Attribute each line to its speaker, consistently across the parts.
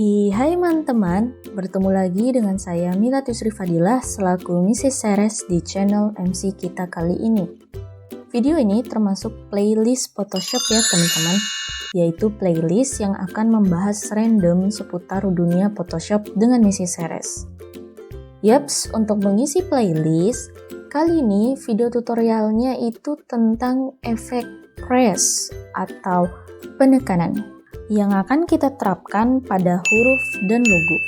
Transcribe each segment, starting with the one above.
Speaker 1: Hai teman-teman, bertemu lagi dengan saya Mila Tusri Fadilah selaku Mrs. Seres di channel MC kita kali ini. Video ini termasuk playlist Photoshop ya teman-teman, yaitu playlist yang akan membahas random seputar dunia Photoshop dengan Mrs. Seres. Yaps, untuk mengisi playlist, kali ini video tutorialnya itu tentang efek press atau penekanan yang akan kita terapkan pada huruf dan logo.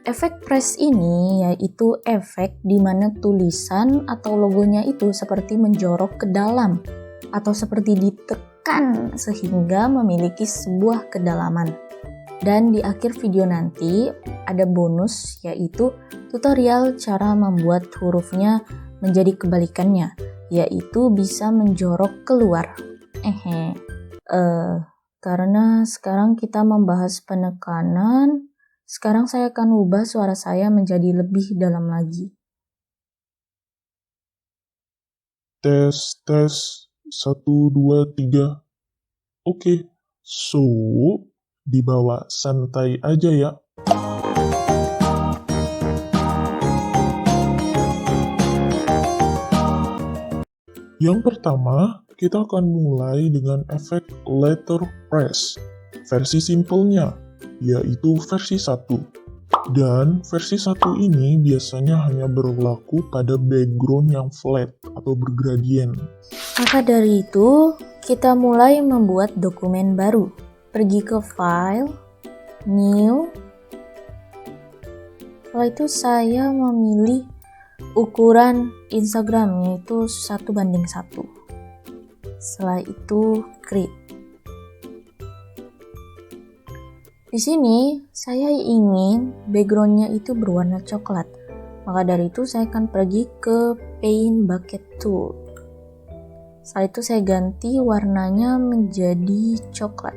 Speaker 1: Efek press ini yaitu efek di mana tulisan atau logonya itu seperti menjorok ke dalam atau seperti ditekan sehingga memiliki sebuah kedalaman. Dan di akhir video nanti ada bonus yaitu tutorial cara membuat hurufnya menjadi kebalikannya, yaitu bisa menjorok keluar. Karena sekarang kita membahas penekanan, sekarang saya akan ubah suara saya menjadi lebih dalam lagi.
Speaker 2: Tes, 1, 2, 3. Oke, so dibawa santai aja ya. Yang pertama, kita akan mulai dengan efek letter press. Versi simpelnya, yaitu versi 1. Dan versi 1 ini biasanya hanya berlaku pada background yang flat atau bergradient.
Speaker 1: Maka dari itu, kita mulai membuat dokumen baru. Pergi ke File, New. Setelah itu saya memilih ukuran Instagram yaitu 1:1. Setelah itu create. Di sini saya ingin backgroundnya itu berwarna coklat. Maka dari itu saya akan pergi ke Paint Bucket Tool. Setelah itu saya ganti warnanya menjadi coklat.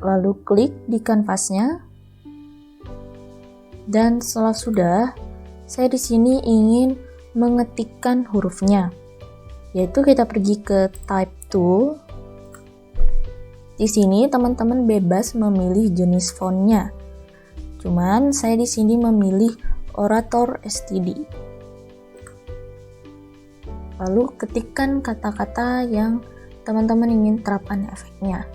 Speaker 1: Lalu klik di kanvasnya. Dan setelah sudah, saya di sini ingin mengetikkan hurufnya, yaitu kita pergi ke Type Tool. Di sini teman-teman bebas memilih jenis fontnya. Cuman saya di sini memilih Orator STD. Lalu ketikkan kata-kata yang teman-teman ingin terapkan efeknya.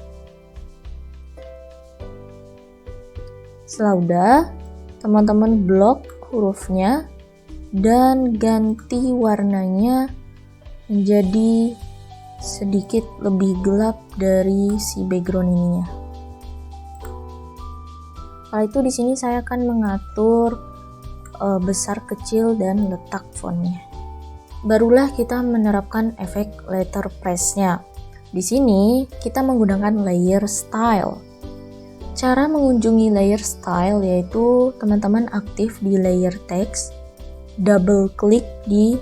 Speaker 1: Setelah udah, teman-teman blok hurufnya dan ganti warnanya menjadi sedikit lebih gelap dari si background ininya. Setelah itu di sini saya akan mengatur besar, kecil, dan letak fontnya. Barulah kita menerapkan efek letter press-nya. Di sini kita menggunakan layer style. Cara mengunjungi layer style yaitu teman-teman aktif di layer text, double klik di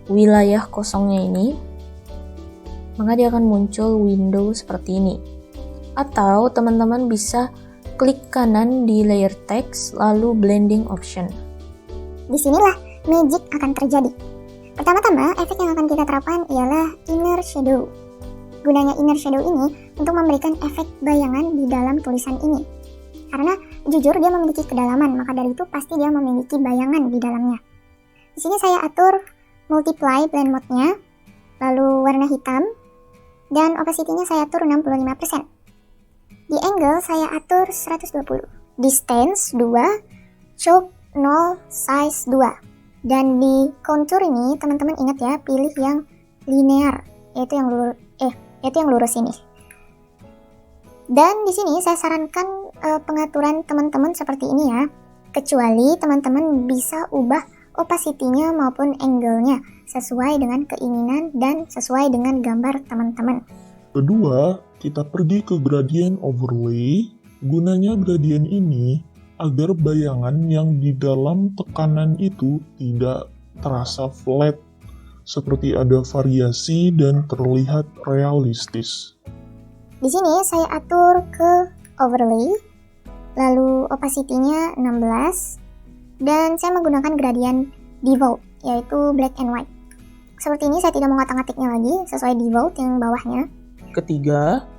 Speaker 1: wilayah kosongnya ini, maka dia akan muncul window seperti ini. Atau teman-teman bisa klik kanan di layer text lalu blending option.
Speaker 3: Disinilah magic akan terjadi. Pertama-tama, efek yang akan kita terapkan ialah inner shadow. Gunanya inner shadow ini untuk memberikan efek bayangan di dalam tulisan ini. Karena jujur dia memiliki kedalaman, maka dari itu pasti dia memiliki bayangan di dalamnya. Di sini saya atur multiply blend mode-nya, lalu warna hitam, dan opacity-nya saya atur 65%. Di angle saya atur 120. Distance 2, choke 0, size 2. Dan di contour ini teman-teman ingat ya, pilih yang linear, yaitu yang lurus ini. Dan di sini saya sarankan pengaturan teman-teman seperti ini ya, kecuali teman-teman bisa ubah opacity-nya maupun angle-nya sesuai dengan keinginan dan sesuai dengan gambar teman-teman.
Speaker 2: Kedua, kita pergi ke gradient overlay. Gunanya gradient ini agar bayangan yang di dalam tekanan itu tidak terasa flat, seperti ada variasi dan terlihat realistis.
Speaker 3: Di sini saya atur ke overlay, lalu opacity-nya 16, dan saya menggunakan gradient default, yaitu black and white. Seperti ini saya tidak mengotak-atiknya lagi, sesuai default yang bawahnya.
Speaker 1: Ketiga,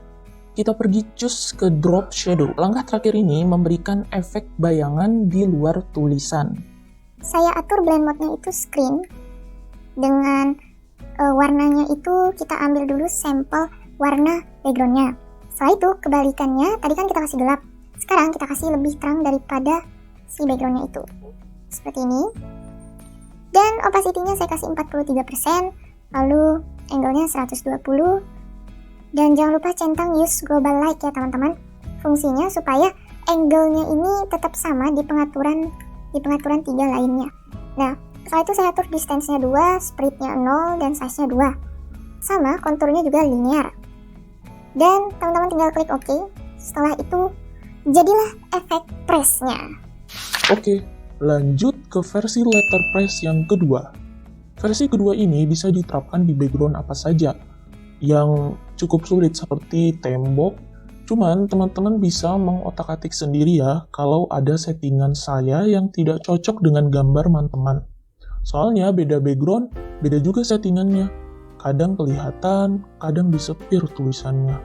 Speaker 4: kita pergi cus ke drop shadow. Langkah terakhir ini memberikan efek bayangan di luar tulisan.
Speaker 3: Saya atur blend mode-nya itu screen. Dengan warnanya itu kita ambil dulu sampel warna background-nya. Setelah itu kebalikannya, tadi kan kita kasih gelap. Sekarang kita kasih lebih terang daripada si background-nya itu. Seperti ini. Dan opacity-nya saya kasih 43%, lalu angle-nya 120. Dan jangan lupa centang use global light ya teman-teman. Fungsinya supaya angle-nya ini tetap sama di pengaturan 3 lainnya. Nah, setelah itu saya atur distance-nya 2, spread-nya 0, dan size-nya 2. Sama, konturnya juga linear. Dan teman-teman tinggal klik OK. Setelah itu, jadilah efek press-nya.
Speaker 2: Oke, lanjut ke versi letterpress yang kedua. Versi kedua ini bisa diterapkan di background apa saja yang cukup sulit seperti tembok. Cuman teman-teman bisa mengotak-atik sendiri ya kalau ada settingan saya yang tidak cocok dengan gambar teman-teman. Soalnya beda background, beda juga settingannya. Kadang kelihatan, kadang disepir tulisannya.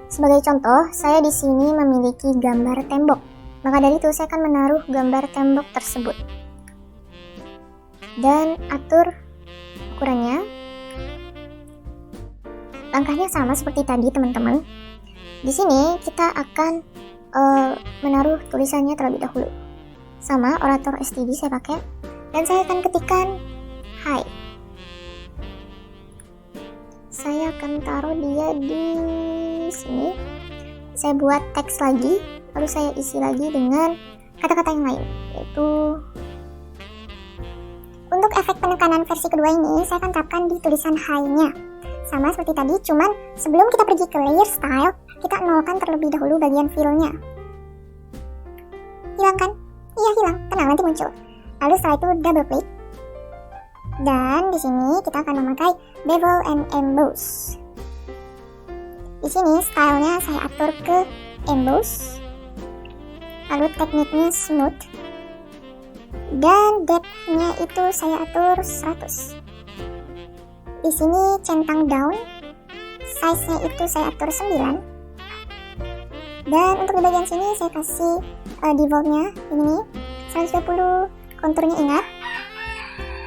Speaker 3: Sebagai contoh, saya di sini memiliki gambar tembok. Maka dari itu saya akan menaruh gambar tembok tersebut. Dan atur ukurannya. Langkahnya sama seperti tadi teman-teman. Di sini kita akan menaruh tulisannya terlebih dahulu. Sama, Orator STD saya pakai. Dan saya akan ketikkan hi. Saya akan taruh dia di sini. Saya buat teks lagi, lalu saya isi lagi dengan kata-kata yang lain, yaitu untuk efek penekanan versi kedua ini saya akan terapkan di tulisan hi-nya. Sama seperti tadi, cuman sebelum kita pergi ke layer style, kita nolkan terlebih dahulu bagian fill-nya. Hilang kan? Iya hilang, tenang nanti muncul. Lalu setelah itu double click. Dan di sini kita akan memakai bevel and emboss. Di sini stylenya saya atur ke emboss. Lalu tekniknya smooth. Dan depth-nya itu saya atur 100. Di sini centang down, size-nya itu saya atur 9. Dan untuk di bagian sini saya kasih default-nya ini nih 120, konturnya ingat.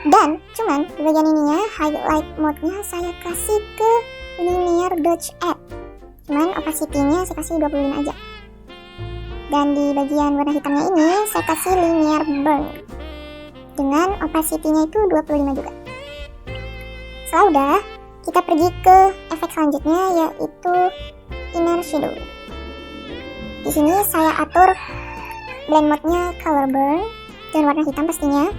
Speaker 3: Dan cuman di bagian ininya highlight mode-nya saya kasih ke linear dodge add. Cuman opacity-nya saya kasih 25 aja. Dan di bagian warna hitamnya ini saya kasih linear burn dengan opacity-nya itu 25 juga. Setelah udah, kita pergi ke efek selanjutnya yaitu inner shadow. Di sini saya atur blend mode-nya color burn dan warna hitam pastinya.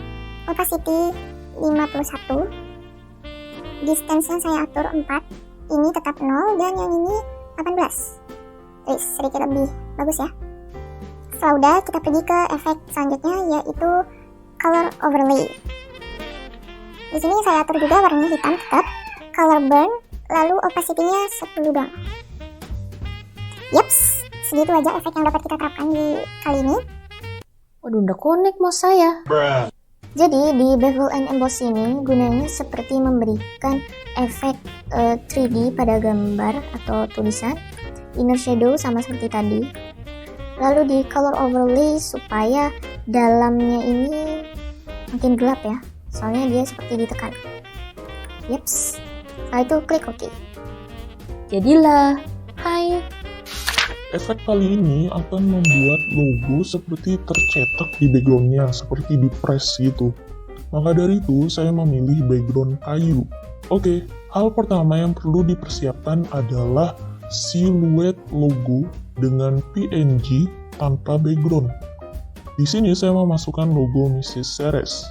Speaker 3: Opacity 51. Distance-nya saya atur 4. Ini tetap 0 dan yang ini 18. Sedikit lebih bagus ya. Setelah udah, kita pergi ke efek selanjutnya yaitu color overlay. Di sini saya atur juga warnanya hitam tetap, color burn, lalu opacity-nya 10 doang. Yaps, segitu aja efek yang dapat kita terapkan di kali ini.
Speaker 1: Waduh, udah connect mouse saya.
Speaker 3: Jadi di bevel and emboss ini gunanya seperti memberikan efek 3D pada gambar atau tulisan, inner shadow sama seperti tadi. Lalu di color overlay supaya dalamnya ini makin gelap ya. Soalnya dia seperti ditekan. Yaps. Setelah itu klik OK.
Speaker 1: Jadilah hi.
Speaker 2: Efek kali ini akan membuat logo seperti tercetak di backgroundnya, seperti di press gitu. Maka dari itu, saya memilih background kayu. Oke, hal pertama yang perlu dipersiapkan adalah siluet logo dengan PNG tanpa background. Di sini saya memasukkan logo Mrs. Ceres.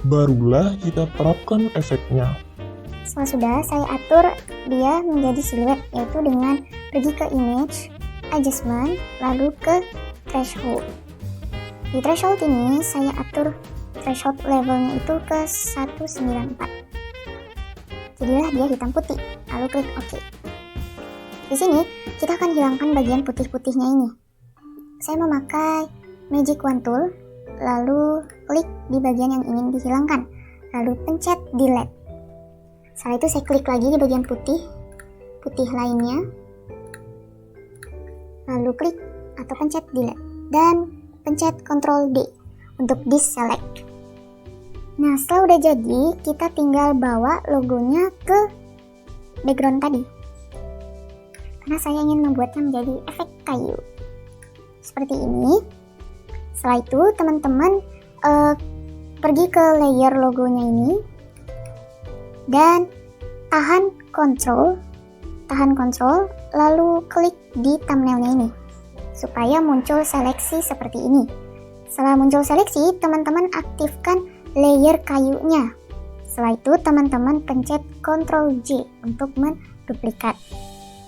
Speaker 2: Barulah kita terapkan efeknya.
Speaker 3: Setelah sudah, saya atur dia menjadi siluet, yaitu dengan pergi ke image, adjustment, lalu ke threshold. Di threshold ini, saya atur threshold levelnya itu ke 194. Jadilah dia hitam putih, lalu klik OK. Di sini, kita akan hilangkan bagian putih-putihnya ini. Saya memakai Magic Wand Tool, lalu klik di bagian yang ingin dihilangkan, lalu pencet delete. Setelah itu saya klik lagi di bagian putih lainnya, lalu klik atau pencet delete, dan pencet Ctrl D untuk deselect. Nah, setelah udah jadi, kita tinggal bawa logonya ke background tadi. Karena saya ingin membuatnya menjadi efek kayu. Seperti ini. Setelah itu, teman-teman pergi ke layer logonya ini. Dan tahan Ctrl, lalu klik di thumbnailnya ini. Supaya muncul seleksi seperti ini. Setelah muncul seleksi, teman-teman aktifkan layer kayunya. Setelah itu teman-teman pencet Ctrl J untuk menduplikat.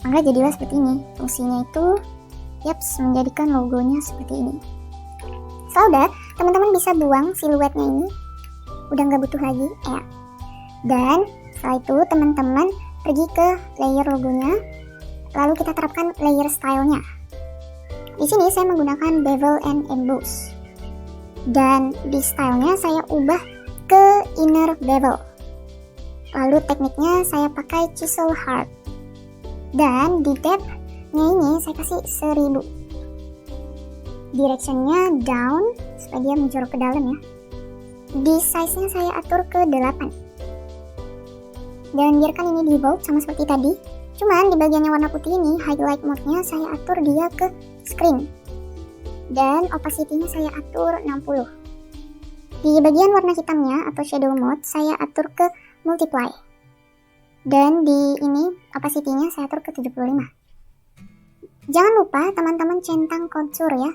Speaker 3: Maka jadilah seperti ini. Fungsinya itu menjadikan logonya seperti ini. Setelah udah, teman-teman bisa buang siluetnya ini. Udah nggak butuh lagi ya. Dan setelah itu teman-teman pergi ke layer logonya. Lalu kita terapkan layer stylenya. Di sini saya menggunakan bevel and emboss. Dan di stylenya saya ubah ke inner bevel. Lalu tekniknya saya pakai chisel hard. Dan di depth-nya ini saya kasih 1000. Direction-nya down supaya dia menjorok ke dalam ya. Di size-nya saya atur ke 8. Dan biarkan ini di bold sama seperti tadi. Cuman di bagian yang warna putih ini, highlight mode-nya saya atur dia ke screen. Dan opacity-nya saya atur 60. Di bagian warna hitamnya atau shadow mode saya atur ke multiply. Dan di ini opacity-nya saya atur ke 75. Jangan lupa teman-teman centang kontur ya.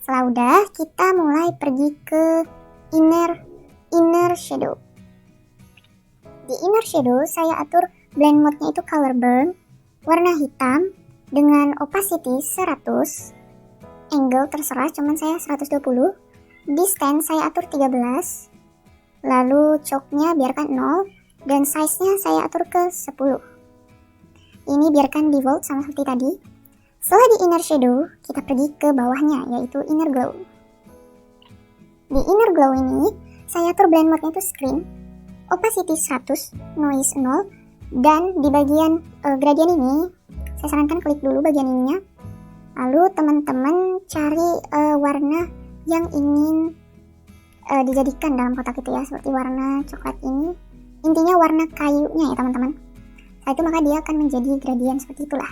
Speaker 3: Setelah udah, kita mulai pergi ke inner shadow. Di inner shadow saya atur blend mode-nya itu color burn, warna hitam, dengan opacity 100, angle terserah, cuman saya 120, distance saya atur 13, lalu choke-nya biarkan 0, dan size-nya saya atur ke 10. Ini biarkan default sama seperti tadi. Setelah di inner shadow, kita pergi ke bawahnya, yaitu inner glow. Di inner glow ini, saya atur blend mode-nya itu screen, opacity 100, noise 0, dan di bagian gradient ini, saya sarankan klik dulu bagian ininya. Lalu teman-teman cari warna yang ingin dijadikan dalam kotak itu ya. Seperti warna coklat ini. Intinya warna kayunya ya teman-teman. Setelah itu maka dia akan menjadi gradient seperti itulah.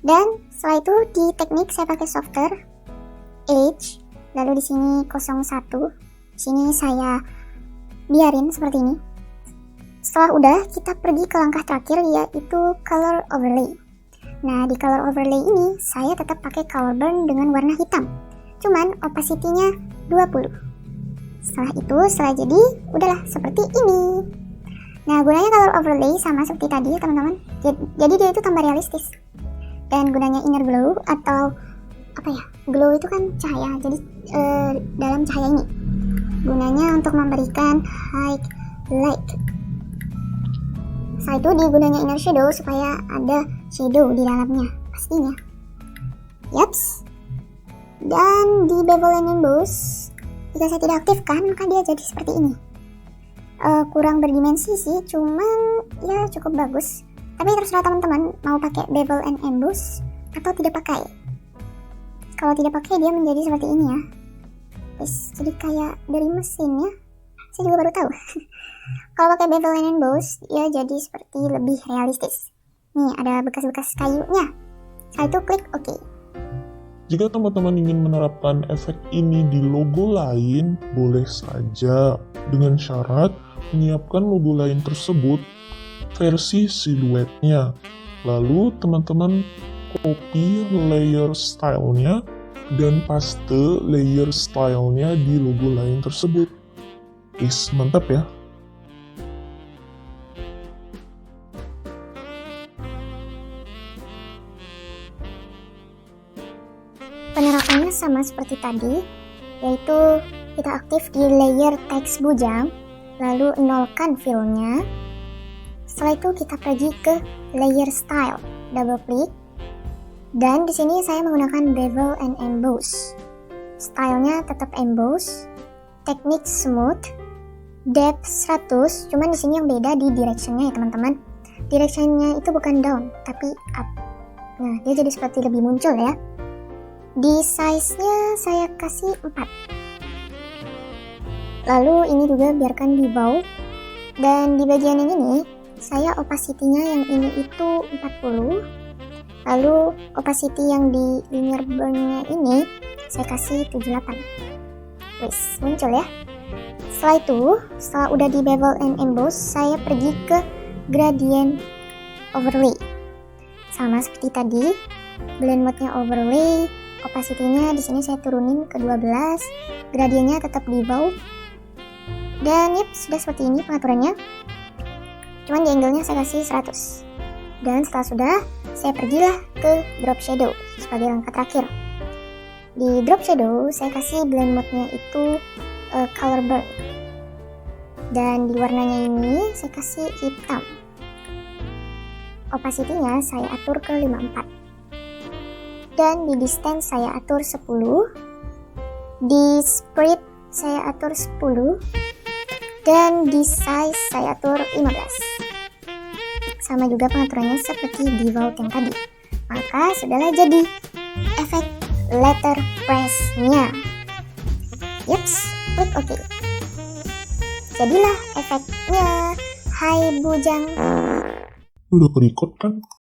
Speaker 3: Dan setelah itu di teknik saya pakai softer, edge. Lalu di sini 01. Di sini saya biarin seperti ini. Setelah udah, kita pergi ke langkah terakhir yaitu color overlay. Nah, di color overlay ini, saya tetap pakai color burn dengan warna hitam. Cuman, opacity-nya 20. Setelah jadi, udahlah seperti ini. Nah, gunanya color overlay sama seperti tadi ya teman-teman. Jadi dia itu tambah realistis. Dan gunanya inner glow atau, glow itu kan cahaya. Jadi, dalam cahaya ini. Gunanya untuk memberikan highlight. Setelah itu digunanya inner shadow supaya ada shadow di dalamnya pastinya. Dan di bevel and emboss jika saya tidak aktifkan maka dia jadi seperti ini. Kurang berdimensi sih, cuman ya cukup bagus. Tapi terserah teman-teman mau pakai bevel and emboss atau tidak pakai. Kalau tidak pakai dia menjadi seperti ini ya. Jadi kayak dari mesin ya. Saya juga baru tahu. Kalau pakai bevel and emboss, ya jadi seperti lebih realistis. Nih, ada bekas-bekas kayunya. Setelah itu klik OK.
Speaker 2: Jika teman-teman ingin menerapkan efek ini di logo lain, boleh saja dengan syarat menyiapkan logo lain tersebut versi siluetnya. Lalu teman-teman copy layer stylenya dan paste layer stylenya di logo lain tersebut. Mantap ya.
Speaker 3: Penerapannya sama seperti tadi, yaitu kita aktif di layer teks bujang, lalu nolkan fill-nya. Setelah itu kita pergi ke layer style, double klik, dan di sini saya menggunakan bevel and emboss. Stylenya tetap emboss, teknik smooth, depth 100, cuman di sini yang beda di directionnya ya teman-teman. Directionnya itu bukan down, tapi up. Nah, dia jadi seperti lebih muncul ya. Di size-nya saya kasih 4. Lalu ini juga biarkan di bawah. Dan di bagian yang ini, saya opacity-nya yang ini itu 40. Lalu opacity yang di linear burn-nya ini, saya kasih 78. Wis, muncul ya. Setelah itu, setelah udah di bevel and emboss, saya pergi ke gradient overlay. Sama seperti tadi, blend mode-nya overlay, opacity-nya di sini saya turunin ke 12, gradiennya tetap di bawah. Dan yep, sudah seperti ini pengaturannya. Cuman di angle-nya saya kasih 100. Dan setelah sudah, saya pergilah ke drop shadow sebagai langkah terakhir. Di drop shadow, saya kasih blend mode-nya itu color burn. Dan di warnanya ini, saya kasih hitam. Opacity-nya saya atur ke 54. Dan di distance saya atur 10. Di spread saya atur 10. Dan di size saya atur 15. Sama juga pengaturannya seperti di vault yang tadi. Maka sudahlah jadi efek letter press-nya. Yups, klik OK. Jadilah efeknya. Hai Bujang.
Speaker 2: Udah ke-record kan?